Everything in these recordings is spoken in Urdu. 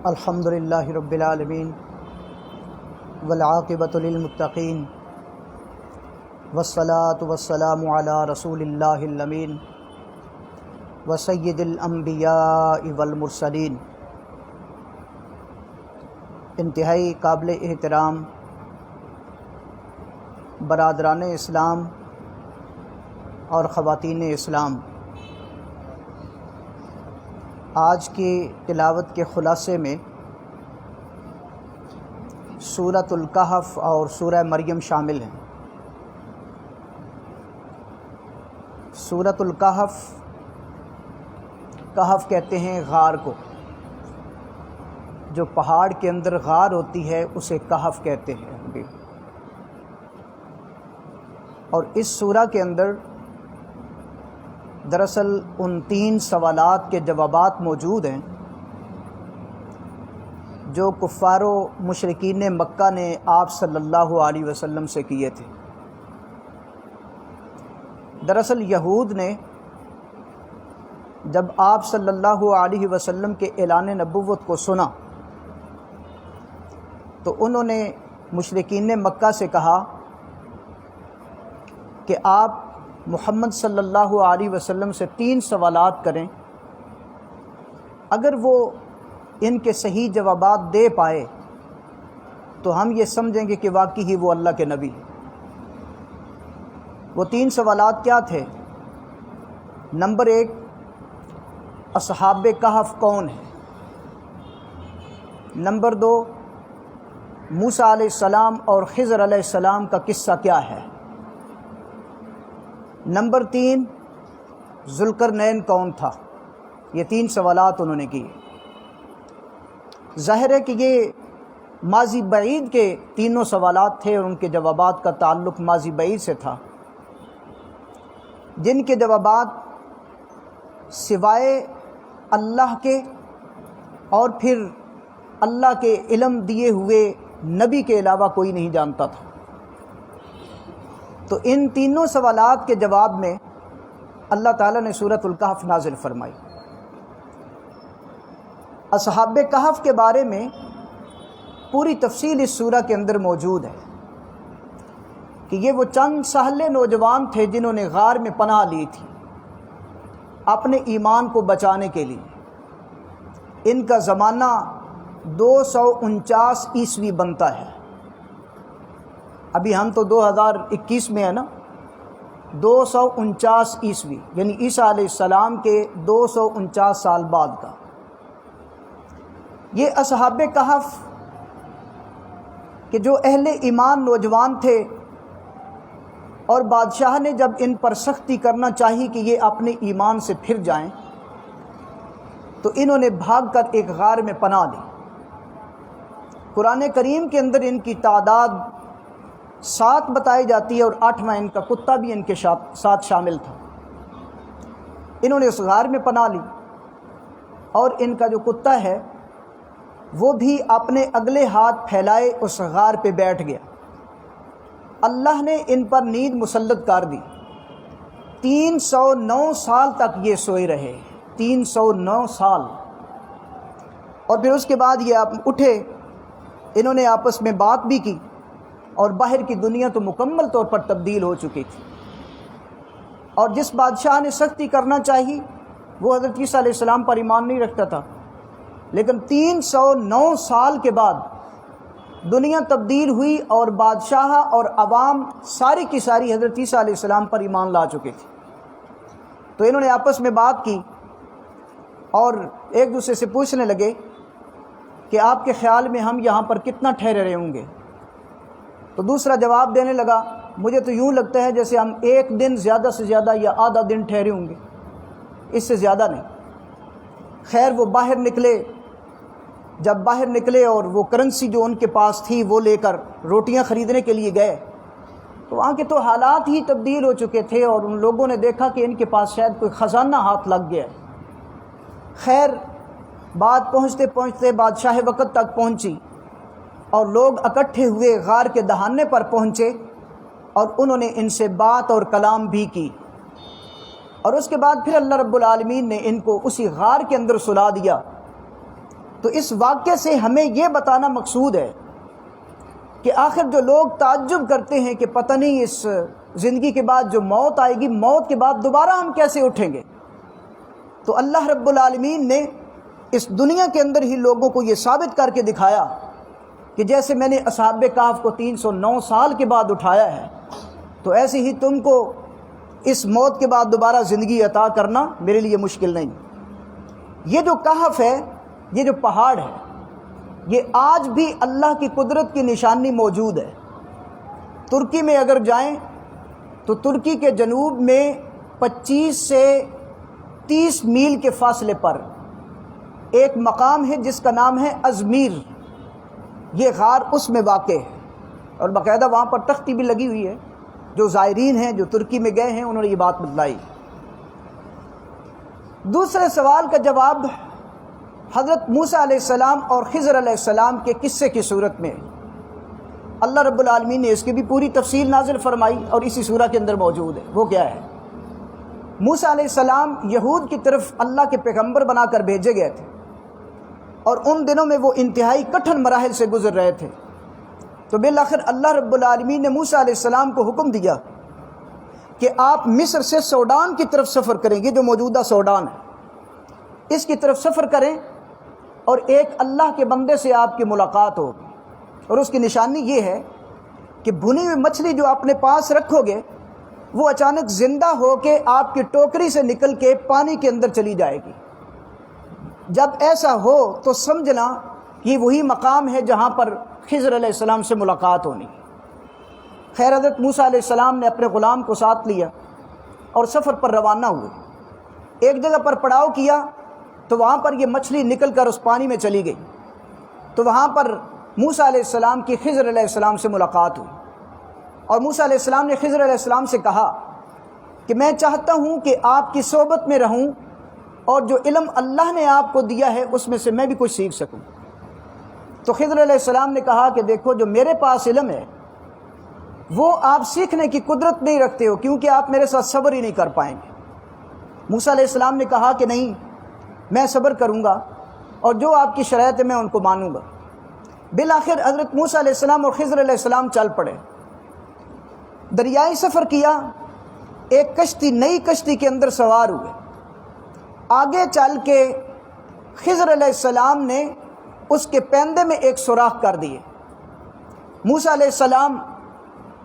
الحمد للہ رب العالمین والعاقبۃ للمتقین والصلاة والسلام علی رسول اللہ الامین وسید الانبیاء والمرسلین۔ انتہائی قابل احترام برادران اسلام اور خواتین اسلام، آج کی تلاوت کے خلاصے میں سورۃ الکہف اور سورہ مریم شامل ہیں۔ سورۃ الکہف، کہف کہتے ہیں غار کو، جو پہاڑ کے اندر غار ہوتی ہے اسے کہف کہتے ہیں۔ اور اس سورہ کے اندر دراصل ان 3 سوالات کے جوابات موجود ہیں جو کفار و مشرکین مکہ نے آپ صلی اللہ علیہ وسلم سے کیے تھے۔ دراصل یہود نے جب آپ صلی اللہ علیہ وسلم کے اعلان نبوت کو سنا تو انہوں نے مشرکین مکہ سے کہا کہ آپ محمد صلی اللہ علیہ وسلم سے 3 سوالات کریں، اگر وہ ان کے صحیح جوابات دے پائے تو ہم یہ سمجھیں گے کہ واقعی ہی وہ اللہ کے نبی ہیں۔ وہ 3 سوالات کیا تھے؟ نمبر 1، اصحاب کہف کون ہیں؟ نمبر 2، موسیٰ علیہ السلام اور خضر علیہ السلام کا قصہ کیا ہے؟ نمبر 3، ذوالقرنین کون تھا؟ یہ 3 سوالات انہوں نے کیے۔ ظاہر ہے کہ یہ ماضی بعید کے تینوں سوالات تھے اور ان کے جوابات کا تعلق ماضی بعید سے تھا، جن کے جوابات سوائے اللہ کے اور پھر اللہ کے علم دیے ہوئے نبی کے علاوہ کوئی نہیں جانتا تھا۔ تو ان تینوں سوالات کے جواب میں اللہ تعالیٰ نے سورۃ الکہف نازل فرمائی۔ اصحاب کہف کے بارے میں پوری تفصیل اس سورہ کے اندر موجود ہے کہ یہ وہ چند سہلے نوجوان تھے جنہوں نے غار میں پناہ لی تھی اپنے ایمان کو بچانے کے لیے۔ ان کا زمانہ 249 عیسوی بنتا ہے۔ ابھی ہم تو 2021 میں ہے نا، 249 عیسوی یعنی عیسیٰ علیہ السلام کے 249 سال بعد کا۔ یہ اصحاب کہف کہ جو اہل ایمان نوجوان تھے اور بادشاہ نے جب ان پر سختی کرنا چاہی کہ یہ اپنے ایمان سے پھر جائیں تو انہوں نے بھاگ کر ایک غار میں پناہ لی۔ قرآن کریم کے اندر ان کی تعداد 7 بتائی جاتی ہے اور 8واں ان کا کتا بھی ان کے ساتھ شامل تھا۔ انہوں نے اس غار میں پناہ لی اور ان کا جو کتا ہے وہ بھی اپنے اگلے ہاتھ پھیلائے اس غار پہ بیٹھ گیا۔ اللہ نے ان پر نیند مسلط کر دی۔ 309 سال تک یہ سوئے رہے، 309 سال۔ اور پھر اس کے بعد یہ اٹھے، انہوں نے آپس میں بات بھی کی اور باہر کی دنیا تو مکمل طور پر تبدیل ہو چکی تھی۔ اور جس بادشاہ نے سختی کرنا چاہی وہ حضرت عیسیٰ علیہ السلام پر ایمان نہیں رکھتا تھا، لیکن 309 سال کے بعد دنیا تبدیل ہوئی اور بادشاہ اور عوام ساری کی ساری حضرت عیسیٰ علیہ السلام پر ایمان لا چکے تھے۔ تو انہوں نے آپس میں بات کی اور ایک دوسرے سے پوچھنے لگے کہ آپ کے خیال میں ہم یہاں پر کتنا ٹھہرے رہے ہوں گے؟ تو دوسرا جواب دینے لگا، مجھے تو یوں لگتا ہے جیسے ہم 1 دن زیادہ سے زیادہ یا آدھا دن ٹھہرے ہوں گے، اس سے زیادہ نہیں۔ خیر وہ باہر نکلے، جب باہر نکلے اور وہ کرنسی جو ان کے پاس تھی وہ لے کر روٹیاں خریدنے کے لیے گئے تو وہاں کے تو حالات ہی تبدیل ہو چکے تھے اور ان لوگوں نے دیکھا کہ ان کے پاس شاید کوئی خزانہ ہاتھ لگ گیا ہے۔ خیر بات پہنچتے پہنچتے بادشاہ وقت تک پہنچی اور لوگ اکٹھے ہوئے غار کے دہانے پر پہنچے اور انہوں نے ان سے بات اور کلام بھی کی۔ اور اس کے بعد پھر اللہ رب العالمین نے ان کو اسی غار کے اندر سلا دیا تو اس واقعے سے ہمیں یہ بتانا مقصود ہے کہ آخر جو لوگ تعجب کرتے ہیں کہ پتہ نہیں اس زندگی کے بعد جو موت آئے گی، موت کے بعد دوبارہ ہم کیسے اٹھیں گے، تو اللہ رب العالمین نے اس دنیا کے اندر ہی لوگوں کو یہ ثابت کر کے دکھایا کہ جیسے میں نے اصحاب کہف کو 309 سال کے بعد اٹھایا ہے، تو ایسے ہی تم کو اس موت کے بعد دوبارہ زندگی عطا کرنا میرے لیے مشکل نہیں۔ یہ جو کہف ہے، یہ جو پہاڑ ہے، یہ آج بھی اللہ کی قدرت کی نشانی موجود ہے۔ ترکی میں اگر جائیں تو ترکی کے جنوب میں 25 سے 30 میل کے فاصلے پر ایک مقام ہے جس کا نام ہے ازمیر۔ یہ غار اس میں واقع ہے، اور باقاعدہ وہاں پر تختی بھی لگی ہوئی ہے۔ جو زائرین ہیں، جو ترکی میں گئے ہیں، انہوں نے یہ بات بتلائی۔ دوسرے سوال کا جواب حضرت موسیٰ علیہ السلام اور خضر علیہ السلام کے قصے کی صورت میں اللہ رب العالمین نے اس کی بھی پوری تفصیل نازل فرمائی، اور اسی سورہ کے اندر موجود ہے۔ وہ کیا ہے؟ موسیٰ علیہ السلام یہود کی طرف اللہ کے پیغمبر بنا کر بھیجے گئے تھے، اور ان دنوں میں وہ انتہائی کٹھن مراحل سے گزر رہے تھے۔ تو بالآخر اللہ رب العالمین نے موسیٰ علیہ السلام کو حکم دیا کہ آپ مصر سے سوڈان کی طرف سفر کریں گے، جو موجودہ سوڈان ہے، اس کی طرف سفر کریں، اور ایک اللہ کے بندے سے آپ کی ملاقات ہوگی، اور اس کی نشانی یہ ہے کہ بھنی ہوئی مچھلی جو اپنے پاس رکھو گے وہ اچانک زندہ ہو کے آپ کی ٹوکری سے نکل کے پانی کے اندر چلی جائے گی۔ جب ایسا ہو تو سمجھنا کہ وہی مقام ہے جہاں پر خضر علیہ السلام سے ملاقات ہونی۔ خیر، حضرت موسیٰ علیہ السلام نے اپنے غلام کو ساتھ لیا اور سفر پر روانہ ہوئے۔ ایک جگہ پر پڑاؤ کیا تو وہاں پر یہ مچھلی نکل کر اس پانی میں چلی گئی، تو وہاں پر موسیٰ علیہ السلام کی خضر علیہ السلام سے ملاقات ہوئی، اور موسیٰ علیہ السلام نے خضر علیہ السلام سے کہا کہ میں چاہتا ہوں کہ آپ کی صحبت میں رہوں، اور جو علم اللہ نے آپ کو دیا ہے اس میں سے میں بھی کچھ سیکھ سکوں۔ تو خضر علیہ السلام نے کہا کہ دیکھو، جو میرے پاس علم ہے وہ آپ سیکھنے کی قدرت نہیں رکھتے ہو، کیونکہ آپ میرے ساتھ صبر ہی نہیں کر پائیں گے۔ موسیٰ علیہ السلام نے کہا کہ نہیں، میں صبر کروں گا، اور جو آپ کی شرائط ہے میں ان کو مانوں گا۔ بالآخر حضرت موسیٰ علیہ السلام اور خضر علیہ السلام چل پڑے، دریائی سفر کیا، ایک کشتی، نئی کشتی کے اندر سوار ہوئے۔ آگے چل کے خضر علیہ السلام نے اس کے پیندے میں ایک سوراخ کر دیے۔ موسیٰ علیہ السلام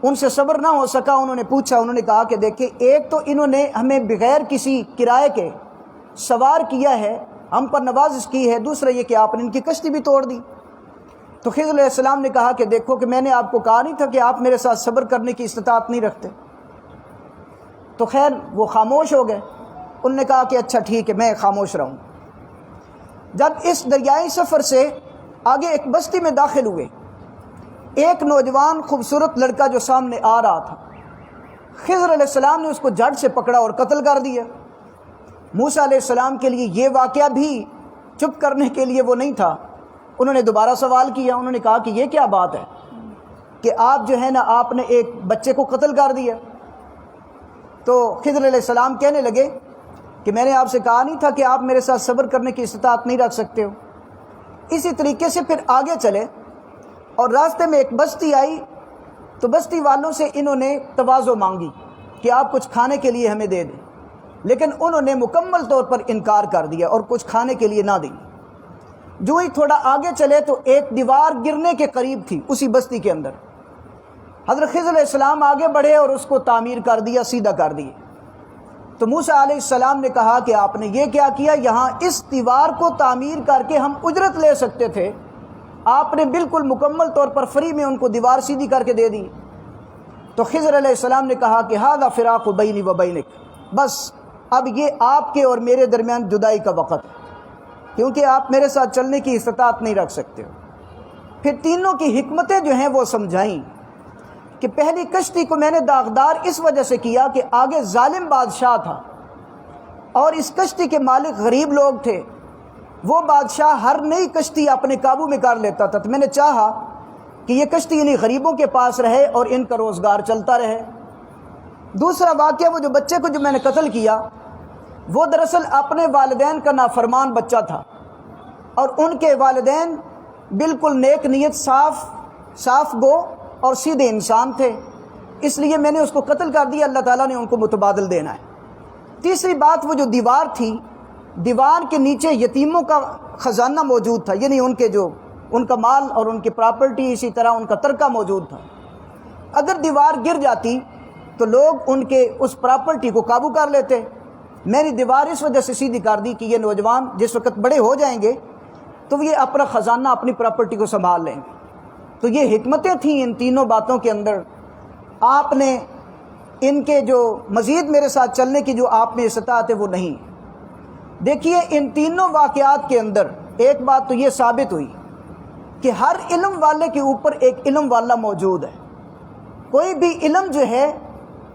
ان سے صبر نہ ہو سکا، انہوں نے پوچھا، انہوں نے کہا کہ دیکھیں، ایک تو انہوں نے ہمیں بغیر کسی کرائے کے سوار کیا ہے، ہم پر نوازش کی ہے، دوسرا یہ کہ آپ نے ان کی کشتی بھی توڑ دی۔ تو خضر علیہ السلام نے کہا کہ دیکھو، کہ میں نے آپ کو کہا نہیں تھا کہ آپ میرے ساتھ صبر کرنے کی استطاعت نہیں رکھتے؟ تو خیر وہ خاموش ہو گئے۔ انہوں نے کہا کہ اچھا ٹھیک ہے، میں خاموش رہوں۔ جب اس دریائی سفر سے آگے ایک بستی میں داخل ہوئے، ایک نوجوان خوبصورت لڑکا جو سامنے آ رہا تھا، خضر علیہ السلام نے اس کو جھٹ سے پکڑا اور قتل کر دیا۔ موسیٰ علیہ السلام کے لیے یہ واقعہ بھی چپ کرنے کے لیے وہ نہیں تھا، انہوں نے دوبارہ سوال کیا۔ انہوں نے کہا کہ یہ کیا بات ہے کہ آپ جو ہے نا، آپ نے ایک بچے کو قتل کر دیا؟ تو خضر علیہ السلام کہنے لگے کہ میں نے آپ سے کہا نہیں تھا کہ آپ میرے ساتھ صبر کرنے کی استطاعت نہیں رکھ سکتے ہو؟ اسی طریقے سے پھر آگے چلے، اور راستے میں ایک بستی آئی، تو بستی والوں سے انہوں نے تواضع مانگی کہ آپ کچھ کھانے کے لیے ہمیں دے دیں، لیکن انہوں نے مکمل طور پر انکار کر دیا اور کچھ کھانے کے لیے نہ دی۔ جو ہی تھوڑا آگے چلے تو ایک دیوار گرنے کے قریب تھی اسی بستی کے اندر۔ حضرت خضر علیہ السلام آگے بڑھے اور اس کو تعمیر کر دیا، سیدھا کر دیے۔ تو موسیٰ علیہ السلام نے کہا کہ آپ نے یہ کیا کیا؟ یہاں اس دیوار کو تعمیر کر کے ہم اجرت لے سکتے تھے، آپ نے بالکل مکمل طور پر فری میں ان کو دیوار سیدھی کر کے دے دی۔ تو خضر علیہ السلام نے کہا کہ ھذا فراق بینی و بینک، بس اب یہ آپ کے اور میرے درمیان جدائی کا وقت ہے، کیونکہ آپ میرے ساتھ چلنے کی استطاعت نہیں رکھ سکتے ہو۔ پھر تینوں کی حکمتیں جو ہیں وہ سمجھائیں کہ پہلی کشتی کو میں نے داغدار اس وجہ سے کیا کہ آگے ظالم بادشاہ تھا، اور اس کشتی کے مالک غریب لوگ تھے، وہ بادشاہ ہر نئی کشتی اپنے قابو میں کر لیتا تھا، تو میں نے چاہا کہ یہ کشتی یعنی غریبوں کے پاس رہے اور ان کا روزگار چلتا رہے۔ دوسرا واقعہ، وہ جو بچے کو جو میں نے قتل کیا، وہ دراصل اپنے والدین کا نافرمان بچہ تھا، اور ان کے والدین بالکل نیک نیت صاف گو اور سیدھے انسان تھے، اس لیے میں نے اس کو قتل کر دیا، اللہ تعالیٰ نے ان کو متبادل دینا ہے۔ تیسری بات، وہ جو دیوار تھی، دیوار کے نیچے یتیموں کا خزانہ موجود تھا، یعنی ان کا مال اور ان کی پراپرٹی، اسی طرح ان کا ترکہ موجود تھا۔ اگر دیوار گر جاتی تو لوگ ان کے اس پراپرٹی کو قابو کر لیتے۔ میں نے دیوار اس وجہ سے سیدھی کر دی کہ یہ نوجوان جس وقت بڑے ہو جائیں گے تو یہ اپنا خزانہ، اپنی پراپرٹی کو سنبھال لیں گے۔ تو یہ حکمتیں تھیں ان تینوں باتوں کے اندر۔ آپ نے ان کے جو مزید میرے ساتھ چلنے کی جو آپ میں استطاعت ہے وہ نہیں۔ دیکھیے ان تینوں واقعات کے اندر ایک بات تو یہ ثابت ہوئی کہ ہر علم والے کے اوپر ایک علم والا موجود ہے۔ کوئی بھی علم جو ہے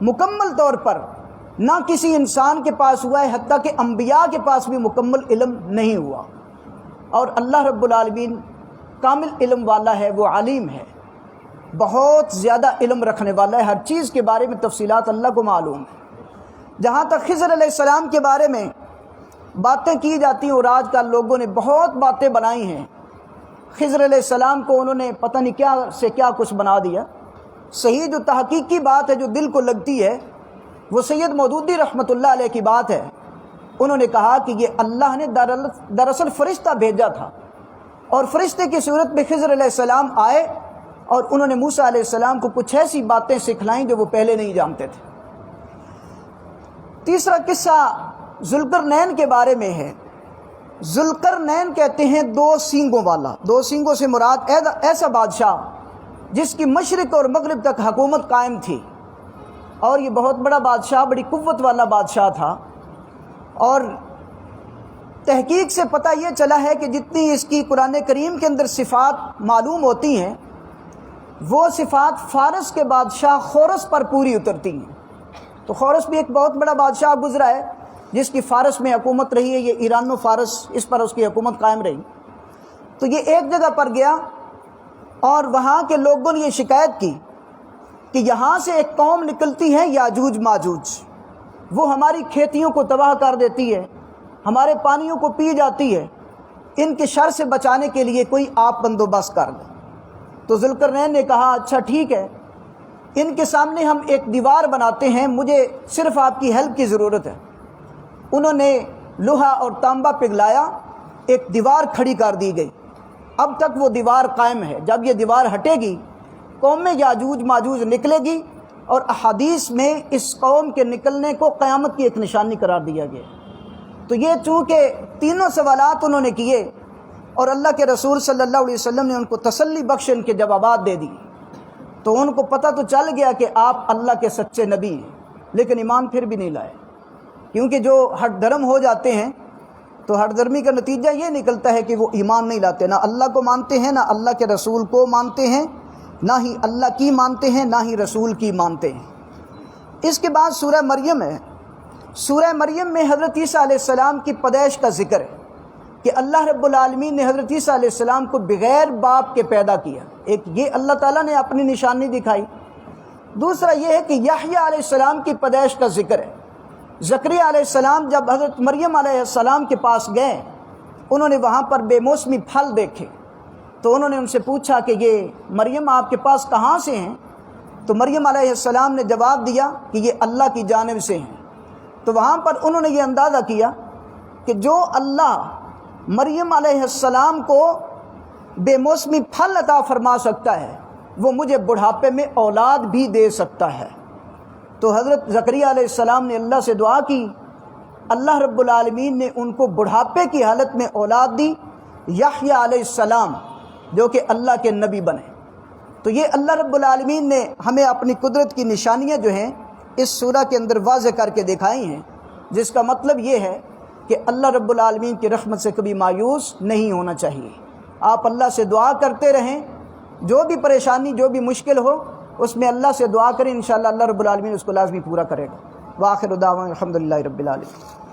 مکمل طور پر نہ کسی انسان کے پاس ہوا ہے، حتیٰ کہ انبیاء کے پاس بھی مکمل علم نہیں ہوا، اور اللہ رب العالمین کامل علم والا ہے، وہ علیم ہے، بہت زیادہ علم رکھنے والا ہے، ہر چیز کے بارے میں تفصیلات اللہ کو معلوم ہے۔ جہاں تک خضر علیہ السلام کے بارے میں باتیں کی جاتی ہیں، اور آج کل لوگوں نے بہت باتیں بنائی ہیں، خضر علیہ السلام کو انہوں نے پتہ نہیں کیا سے کیا کچھ بنا دیا۔ صحیح جو تحقیقی بات ہے، جو دل کو لگتی ہے، وہ سید مودودی رحمۃ اللہ علیہ کی بات ہے۔ انہوں نے کہا کہ یہ اللہ نے دراصل فرشتہ بھیجا تھا، اور فرشتے کی صورت میں خضر علیہ السلام آئے اور انہوں نے موسیٰ علیہ السلام کو کچھ ایسی باتیں سکھلائیں جو وہ پہلے نہیں جانتے تھے۔ تیسرا قصہ ذوالقرنین کے بارے میں ہے۔ ذوالقرنین کہتے ہیں دو سینگوں والا۔ دو سینگوں سے مراد ایسا بادشاہ جس کی مشرق اور مغرب تک حکومت قائم تھی، اور یہ بہت بڑا بادشاہ، بڑی قوت والا بادشاہ تھا۔ اور تحقیق سے پتہ یہ چلا ہے کہ جتنی اس کی قرآن کریم کے اندر صفات معلوم ہوتی ہیں، وہ صفات فارس کے بادشاہ خورس پر پوری اترتی ہیں۔ تو خورس بھی ایک بہت بڑا بادشاہ گزرا ہے جس کی فارس میں حکومت رہی ہے، یہ ایران و فارس، اس پر اس کی حکومت قائم رہی۔ تو یہ ایک جگہ پر گیا اور وہاں کے لوگوں نے یہ شکایت کی کہ یہاں سے ایک قوم نکلتی ہے یاجوج ماجوج، وہ ہماری کھیتیوں کو تباہ کر دیتی ہے، ہمارے پانیوں کو پی جاتی ہے، ان کے شر سے بچانے کے لیے کوئی آپ بندوبست کر دیں۔ تو ذوالقرنین نے کہا اچھا ٹھیک ہے، ان کے سامنے ہم ایک دیوار بناتے ہیں، مجھے صرف آپ کی ہیلپ کی ضرورت ہے۔ انہوں نے لوہا اور تانبا پگھلایا، ایک دیوار کھڑی کر دی گئی۔ اب تک وہ دیوار قائم ہے۔ جب یہ دیوار ہٹے گی، قوم یاجوج ماجوج نکلے گی، اور احادیث میں اس قوم کے نکلنے کو قیامت کی ایک نشانی قرار دیا گیا۔ تو یہ چونکہ تینوں سوالات انہوں نے کیے، اور اللہ کے رسول صلی اللہ علیہ وسلم نے ان کو تسلی بخش ان کے جوابات دے دی، تو ان کو پتہ تو چل گیا کہ آپ اللہ کے سچے نبی ہیں، لیکن ایمان پھر بھی نہیں لائے، کیونکہ جو ہٹ دھرم ہو جاتے ہیں تو ہٹ دھرمی کا نتیجہ یہ نکلتا ہے کہ وہ ایمان نہیں لاتے، نہ اللہ کو مانتے ہیں، نہ اللہ کے رسول کو مانتے ہیں، نہ ہی اللہ کی مانتے ہیں، نہ ہی رسول کی مانتے ہیں۔ اس کے بعد سورہ مریم ہے۔ سورہ مریم میں حضرت عیسیٰ علیہ السلام کی پیدائش کا ذکر ہے کہ اللہ رب العالمین نے حضرت عیسیٰ علیہ السلام کو بغیر باپ کے پیدا کیا۔ ایک یہ اللہ تعالیٰ نے اپنی نشانی دکھائی۔ دوسرا یہ ہے کہ یحییٰ علیہ السلام کی پیدائش کا ذکر ہے۔ زکریا علیہ السلام جب حضرت مریم علیہ السلام کے پاس گئے، انہوں نے وہاں پر بے موسمی پھل دیکھے، تو انہوں نے ان سے پوچھا کہ یہ مریم آپ کے پاس کہاں سے ہیں؟ تو مریم علیہ السلام نے جواب دیا کہ یہ اللہ کی جانب سے ہیں۔ تو وہاں پر انہوں نے یہ اندازہ کیا کہ جو اللہ مریم علیہ السلام کو بے موسمی پھل عطا فرما سکتا ہے، وہ مجھے بڑھاپے میں اولاد بھی دے سکتا ہے۔ تو حضرت زکریا علیہ السلام نے اللہ سے دعا کی، اللہ رب العالمین نے ان کو بڑھاپے کی حالت میں اولاد دی، یحییٰ علیہ السلام، جو کہ اللہ کے نبی بنے۔ تو یہ اللہ رب العالمین نے ہمیں اپنی قدرت کی نشانیاں جو ہیں اس سورہ کے اندر واضح کر کے دکھائی ہیں، جس کا مطلب یہ ہے کہ اللہ رب العالمین کی رحمت سے کبھی مایوس نہیں ہونا چاہیے۔ آپ اللہ سے دعا کرتے رہیں، جو بھی پریشانی، جو بھی مشکل ہو، اس میں اللہ سے دعا کریں، انشاءاللہ اللہ رب العالمین اس کو لازمی پورا کرے گا۔ وآخر دعوانا الحمدللہ رب العالمین۔